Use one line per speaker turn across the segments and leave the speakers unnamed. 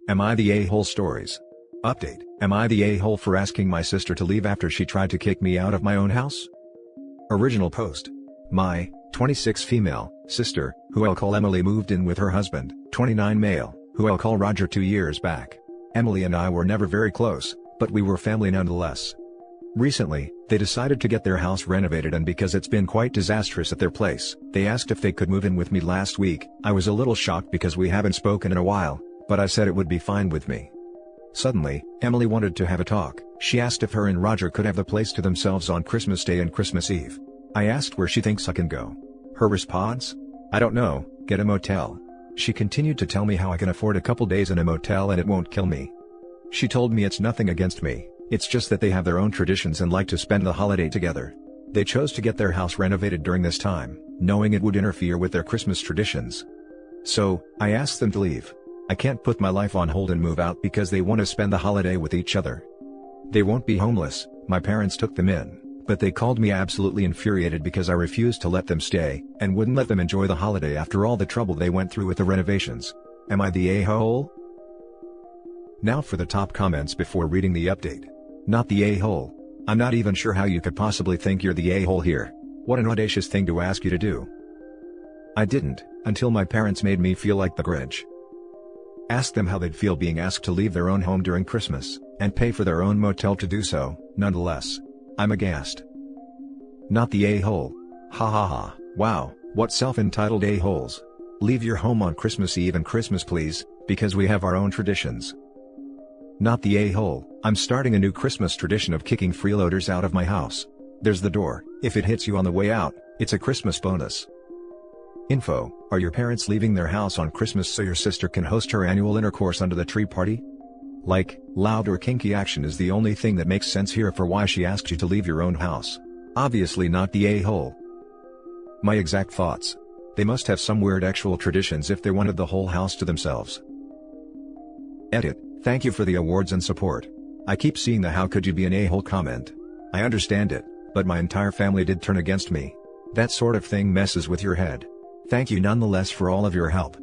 Am I the a-hole stories? Update: Am I the a-hole for asking my sister to leave after she tried to kick me out of my own house? Original post. My 26 female sister, who I'll call Emily, moved in with her husband, 29 male, who I'll call Roger, 2 years back. Emily and I were never very close, but we were family nonetheless. Recently, they decided to get their house renovated, and because it's been quite disastrous at their place, they asked if they could move in with me last week. I was a little shocked because we haven't spoken in a while, but I said it would be fine with me. Suddenly, Emily wanted to have a talk. She asked if her and Roger could have the place to themselves on Christmas Day and Christmas Eve. I asked where she thinks I can go. Her response? I don't know, get a motel. She continued to tell me how I can afford a couple days in a motel and it won't kill me. She told me it's nothing against me, it's just that they have their own traditions and like to spend the holiday together. They chose to get their house renovated during this time, knowing it would interfere with their Christmas traditions. So, I asked them to leave. I can't put my life on hold and move out because they want to spend the holiday with each other. They won't be homeless. My parents took them in, but they called me absolutely infuriated because I refused to let them stay, and wouldn't let them enjoy the holiday after all the trouble they went through with the renovations. Am I the a-hole? Now for the top comments before reading the update. Not the a-hole. I'm not even sure how you could possibly think you're the a-hole here. What an audacious thing to ask you to do. I didn't, until my parents made me feel like the Grinch. Ask them how they'd feel being asked to leave their own home during Christmas, and pay for their own motel to do so, nonetheless. I'm aghast. Not the a-hole. Ha ha ha, wow, what self-entitled a-holes. Leave your home on Christmas Eve and Christmas please, because we have our own traditions. Not the a-hole. I'm starting a new Christmas tradition of kicking freeloaders out of my house. There's the door. If it hits you on the way out, it's a Christmas bonus. Info: Are your parents leaving their house on Christmas so your sister can host her annual intercourse under the tree party? Like, loud or kinky action is the only thing that makes sense here for why she asked you to leave your own house. Obviously not the a-hole. My exact thoughts. They must have some weird actual traditions if they wanted the whole house to themselves. Edit: Thank you for the awards and support. I keep seeing the "how could you be an a-hole" comment. I understand it, but my entire family did turn against me. That sort of thing messes with your head. Thank you nonetheless for all of your help.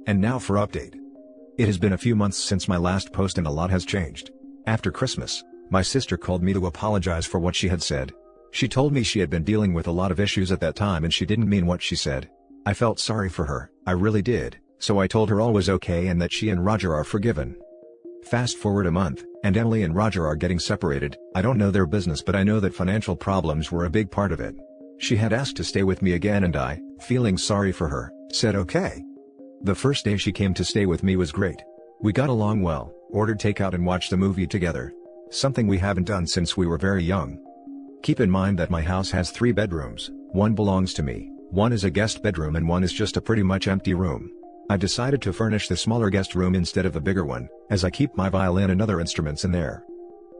And now for update. It has been a few months since my last post and a lot has changed. After Christmas, my sister called me to apologize for what she had said. She told me she had been dealing with a lot of issues at that time and she didn't mean what she said. I felt sorry for her, I really did, so I told her all was okay and that she and Roger are forgiven. Fast forward a month, and Emily and Roger are getting separated. I don't know their business, but I know that financial problems were a big part of it. She had asked to stay with me again and I, feeling sorry for her, said okay. The first day she came to stay with me was great. We got along well, ordered takeout and watched a movie together. Something we haven't done since we were very young. Keep in mind that my house has 3 bedrooms, 1 belongs to me, 1 is a guest bedroom and 1 is just a pretty much empty room. I decided to furnish the smaller guest room instead of the bigger one, as I keep my violin and other instruments in there.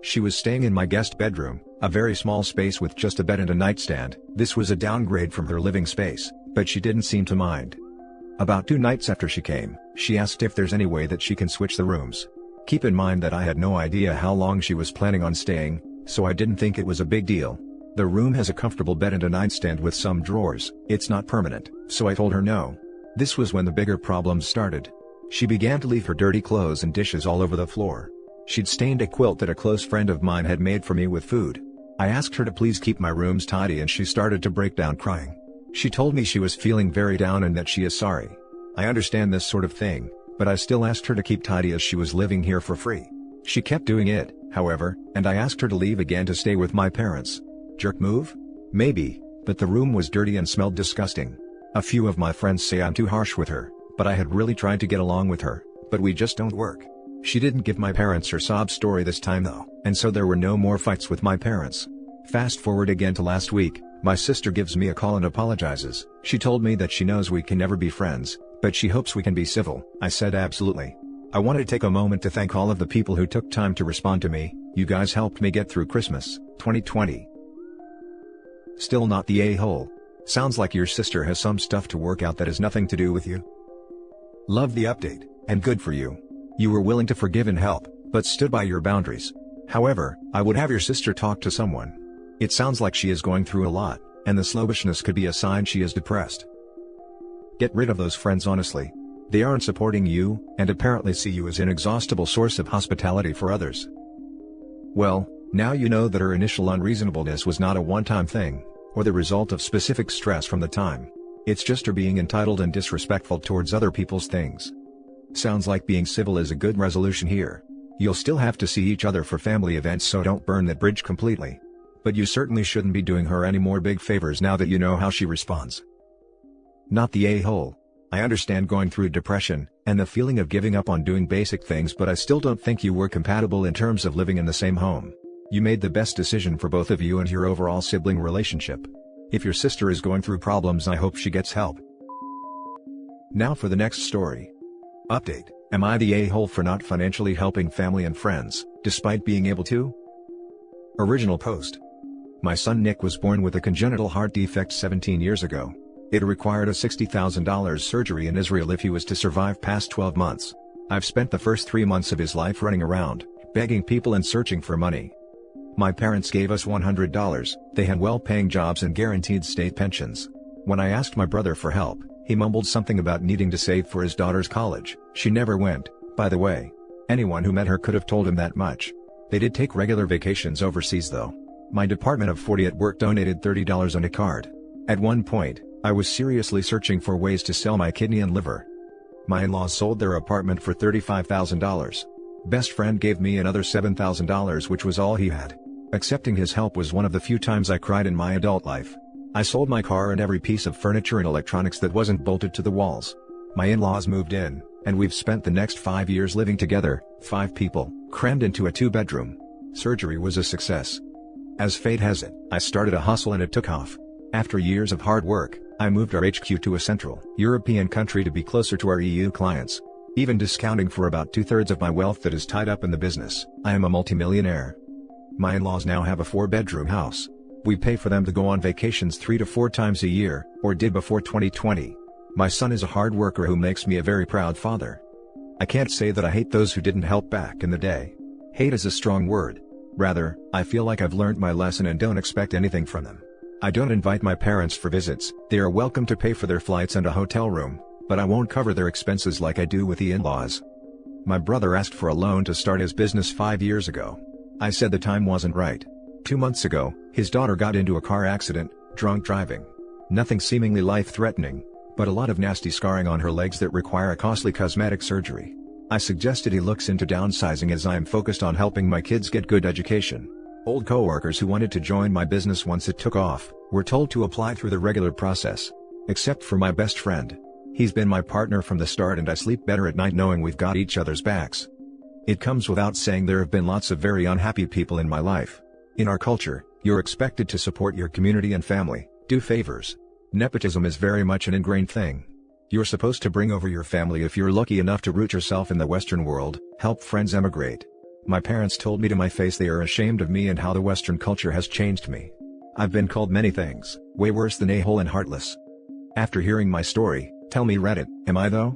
She was staying in my guest bedroom, a very small space with just a bed and a nightstand. This was a downgrade from her living space, but she didn't seem to mind. About 2 nights after she came, she asked if there's any way that she can switch the rooms. Keep in mind that I had no idea how long she was planning on staying, so I didn't think it was a big deal. The room has a comfortable bed and a nightstand with some drawers. It's not permanent, so I told her no. This was when the bigger problems started. She began to leave her dirty clothes and dishes all over the floor. She'd stained a quilt that a close friend of mine had made for me with food. I asked her to please keep my rooms tidy and she started to break down crying. She told me she was feeling very down and that she is sorry. I understand this sort of thing, but I still asked her to keep tidy as she was living here for free. She kept doing it, however, and I asked her to leave again to stay with my parents. Jerk move? Maybe, but the room was dirty and smelled disgusting. A few of my friends say I'm too harsh with her, but I had really tried to get along with her, but we just don't work. She didn't give my parents her sob story this time though, and so there were no more fights with my parents. Fast forward again to last week, my sister gives me a call and apologizes. She told me that she knows we can never be friends, but she hopes we can be civil. I said absolutely. I wanted to take a moment to thank all of the people who took time to respond to me. You guys helped me get through Christmas, 2020. Still not the a-hole. Sounds like your sister has some stuff to work out that has nothing to do with you. Love the update, and good for you. You were willing to forgive and help, but stood by your boundaries. However, I would have your sister talk to someone. It sounds like she is going through a lot, and the sluggishness could be a sign she is depressed. Get rid of those friends honestly. They aren't supporting you, and apparently see you as an inexhaustible source of hospitality for others. Well, now you know that her initial unreasonableness was not a one-time thing, or the result of specific stress from the time. It's just her being entitled and disrespectful towards other people's things. Sounds like being civil is a good resolution here. You'll still have to see each other for family events, so don't burn that bridge completely. But you certainly shouldn't be doing her any more big favors now that you know how she responds. Not the a-hole. I understand going through depression, and the feeling of giving up on doing basic things, but I still don't think you were compatible in terms of living in the same home. You made the best decision for both of you and your overall sibling relationship. If your sister is going through problems, I hope she gets help. Now for the next story. Update: am I the a-hole for not financially helping family and friends, despite being able to? Original post. My son Nick was born with a congenital heart defect 17 years ago. It required a $60,000 surgery in Israel if he was to survive past 12 months. I've spent the first 3 months of his life running around, begging people and searching for money. My parents gave us $100, they had well-paying jobs and guaranteed state pensions. When I asked my brother for help, he mumbled something about needing to save for his daughter's college. She never went, by the way. Anyone who met her could have told him that much. They did take regular vacations overseas though. My department of 40 at work donated $30 on a card. At one point, I was seriously searching for ways to sell my kidney and liver. My in-laws sold their apartment for $35,000. Best friend gave me another $7,000, which was all he had. Accepting his help was one of the few times I cried in my adult life. I sold my car and every piece of furniture and electronics that wasn't bolted to the walls. My in-laws moved in, and we've spent the next 5 years living together, 5 people, crammed into a 2-bedroom. Surgery was a success. As fate has it, I started a hustle and it took off. After years of hard work, I moved our HQ to a Central European country to be closer to our EU clients. Even discounting for about 2/3 of my wealth that is tied up in the business, I am a multimillionaire. My in-laws now have a 4-bedroom house. We pay for them to go on vacations 3 to 4 times a year, or did before 2020. My son is a hard worker who makes me a very proud father. I can't say that I hate those who didn't help back in the day. Hate is a strong word. Rather, I feel like I've learned my lesson and don't expect anything from them. I don't invite my parents for visits. They are welcome to pay for their flights and a hotel room, but I won't cover their expenses like I do with the in-laws. My brother asked for a loan to start his business 5 years ago. I said the time wasn't right. 2 months ago, his daughter got into a car accident, drunk driving. Nothing seemingly life-threatening, but a lot of nasty scarring on her legs that require a costly cosmetic surgery. I suggested he looks into downsizing as I am focused on helping my kids get good education. Old coworkers who wanted to join my business once it took off, were told to apply through the regular process. Except for my best friend. He's been my partner from the start and I sleep better at night knowing we've got each other's backs. It comes without saying there have been lots of very unhappy people in my life. In our culture, you're expected to support your community and family, do favors. Nepotism is very much an ingrained thing. You're supposed to bring over your family if you're lucky enough to root yourself in the Western world, help friends emigrate. My parents told me to my face they are ashamed of me and how the Western culture has changed me. I've been called many things, way worse than a-hole and heartless. After hearing my story, tell me Reddit, am I though?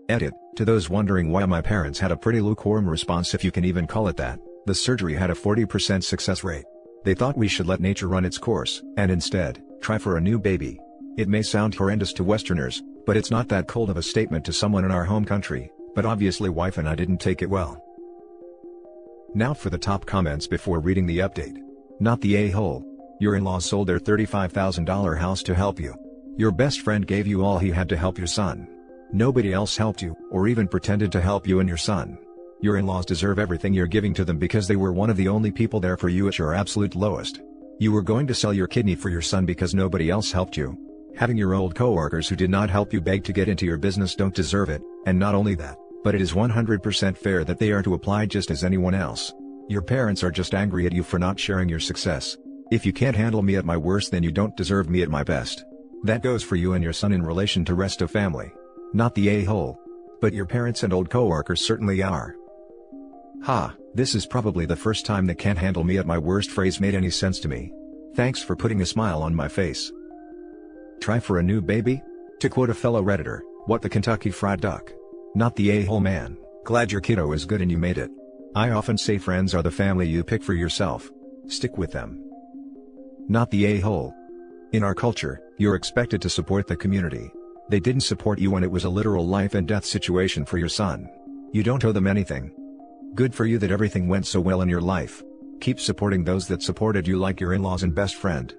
Edit, to those wondering why my parents had a pretty lukewarm response, if you can even call it that. The surgery had a 40% success rate. They thought we should let nature run its course, and instead, try for a new baby. It may sound horrendous to Westerners, but it's not that cold of a statement to someone in our home country, but obviously wife and I didn't take it well. Now for the top comments before reading the update. Not the a-hole. Your in-laws sold their $35,000 house to help you. Your best friend gave you all he had to help your son. Nobody else helped you, or even pretended to help you and your son. Your in-laws deserve everything you're giving to them because they were one of the only people there for you at your absolute lowest. You were going to sell your kidney for your son because nobody else helped you. Having your old coworkers who did not help you beg to get into your business don't deserve it, and not only that, but it is 100% fair that they are to apply just as anyone else. Your parents are just angry at you for not sharing your success. If you can't handle me at my worst, then you don't deserve me at my best. That goes for you and your son in relation to rest of family. Not the a-hole. But your parents and old coworkers certainly are. Ha, this is probably the first time the "can't handle me at my worst" phrase made any sense to me. Thanks for putting a smile on my face. Try for a new baby? To quote a fellow Redditor, what the Kentucky Fried Duck? Not the a-hole man, glad your kiddo is good and you made it. I often say friends are the family you pick for yourself. Stick with them. Not the a-hole. In our culture, you're expected to support the community. They didn't support you when it was a literal life and death situation for your son. You don't owe them anything. Good for you that everything went so well in your life. Keep supporting those that supported you, like your in-laws and best friend.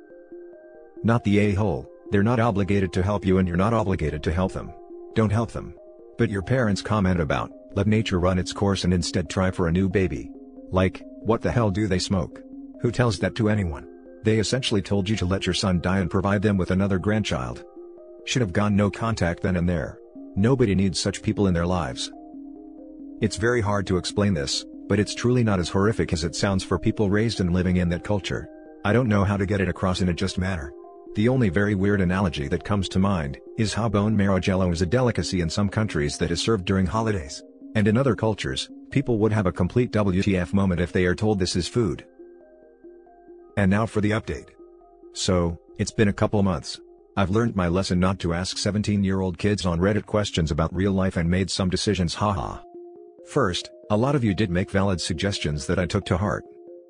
Not the a-hole. They're not obligated to help you and you're not obligated to help them. Don't help them. But your parents comment about, let nature run its course and instead try for a new baby. Like, what the hell do they smoke? Who tells that to anyone? They essentially told you to let your son die and provide them with another grandchild. Should have gone no contact then and there. Nobody needs such people in their lives. It's very hard to explain this, but it's truly not as horrific as it sounds for people raised and living in that culture. I don't know how to get it across in a just manner. The only very weird analogy that comes to mind is how bone marrow jello is a delicacy in some countries that is served during holidays. And in other cultures, people would have a complete WTF moment if they are told this is food. And now for the update. So, it's been a couple months. I've learned my lesson not to ask 17-year-old kids on Reddit questions about real life and made some decisions, haha. First, a lot of you did make valid suggestions that I took to heart.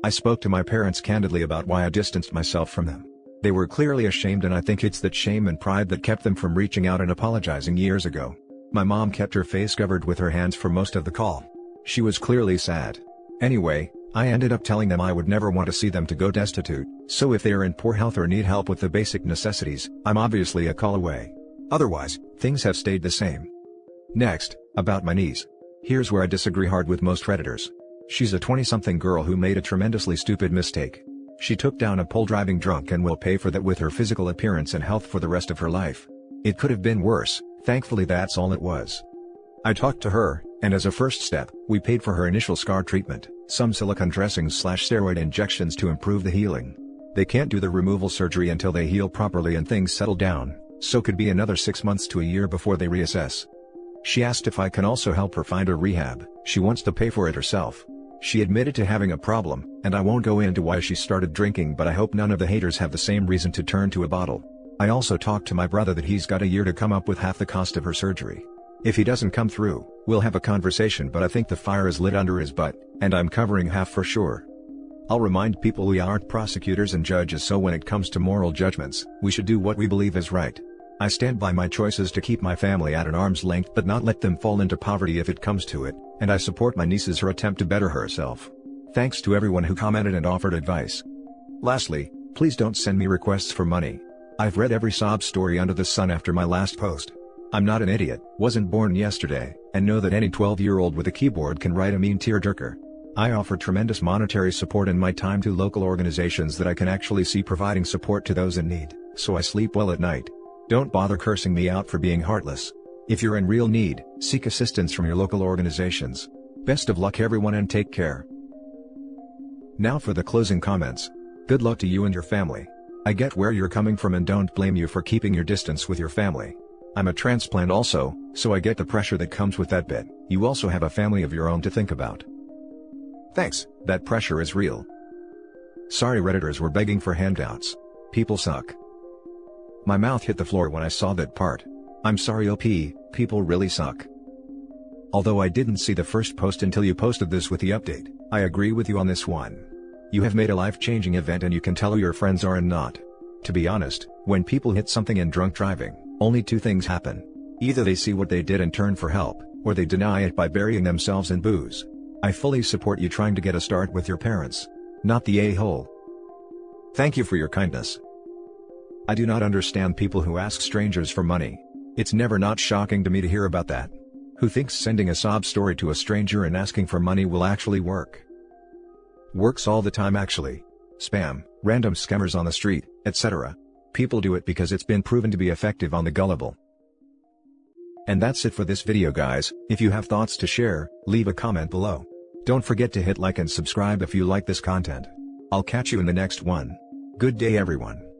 I spoke to my parents candidly about why I distanced myself from them. They were clearly ashamed, and I think it's that shame and pride that kept them from reaching out and apologizing years ago. My mom kept her face covered with her hands for most of the call. She was clearly sad. Anyway, I ended up telling them I would never want to see them to go destitute, so if they are in poor health or need help with the basic necessities, I'm obviously a call away. Otherwise, things have stayed the same. Next, about my niece. Here's where I disagree hard with most Redditors. She's a 20-something girl who made a tremendously stupid mistake. She took down a pole driving drunk and will pay for that with her physical appearance and health for the rest of her life. It could have been worse, thankfully that's all it was. I talked to her, and as a first step, we paid for her initial scar treatment, some silicone dressings/steroid injections to improve the healing. They can't do the removal surgery until they heal properly and things settle down, so could be another 6 months to a year before they reassess. She asked if I can also help her find a rehab. She wants to pay for it herself. She admitted to having a problem, and I won't go into why she started drinking, but I hope none of the haters have the same reason to turn to a bottle. I also talked to my brother that he's got a year to come up with half the cost of her surgery. If he doesn't come through, we'll have a conversation, but I think the fire is lit under his butt, and I'm covering half for sure. I'll remind people we aren't prosecutors and judges, so when it comes to moral judgments, we should do what we believe is right. I stand by my choices to keep my family at an arm's length but not let them fall into poverty if it comes to it, and I support my niece's her attempt to better herself. Thanks to everyone who commented and offered advice. Lastly, please don't send me requests for money. I've read every sob story under the sun after my last post. I'm not an idiot, wasn't born yesterday, and know that any 12-year-old with a keyboard can write a mean tearjerker. I offer tremendous monetary support in my time to local organizations that I can actually see providing support to those in need, so I sleep well at night. Don't bother cursing me out for being heartless. If you're in real need, seek assistance from your local organizations. Best of luck everyone and take care. Now for the closing comments. Good luck to you and your family. I get where you're coming from and don't blame you for keeping your distance with your family. I'm a transplant also, so I get the pressure that comes with that bit. You also have a family of your own to think about. Thanks, that pressure is real. Sorry Redditors were begging for handouts. People suck. My mouth hit the floor when I saw that part. I'm sorry OP, people really suck. Although I didn't see the first post until you posted this with the update, I agree with you on this one. You have made a life-changing event and you can tell who your friends are and not. To be honest, when people hit something in drunk driving, only two things happen. Either they see what they did and turn for help, or they deny it by burying themselves in booze. I fully support you trying to get a start with your parents. Not the a-hole. Thank you for your kindness. I do not understand people who ask strangers for money. It's never not shocking to me to hear about that. Who thinks sending a sob story to a stranger and asking for money will actually work? Works all the time actually. Spam, random scammers on the street, etc. People do it because it's been proven to be effective on the gullible. And that's it for this video guys. If you have thoughts to share, leave a comment below. Don't forget to hit like and subscribe if you like this content. I'll catch you in the next one. Good day everyone.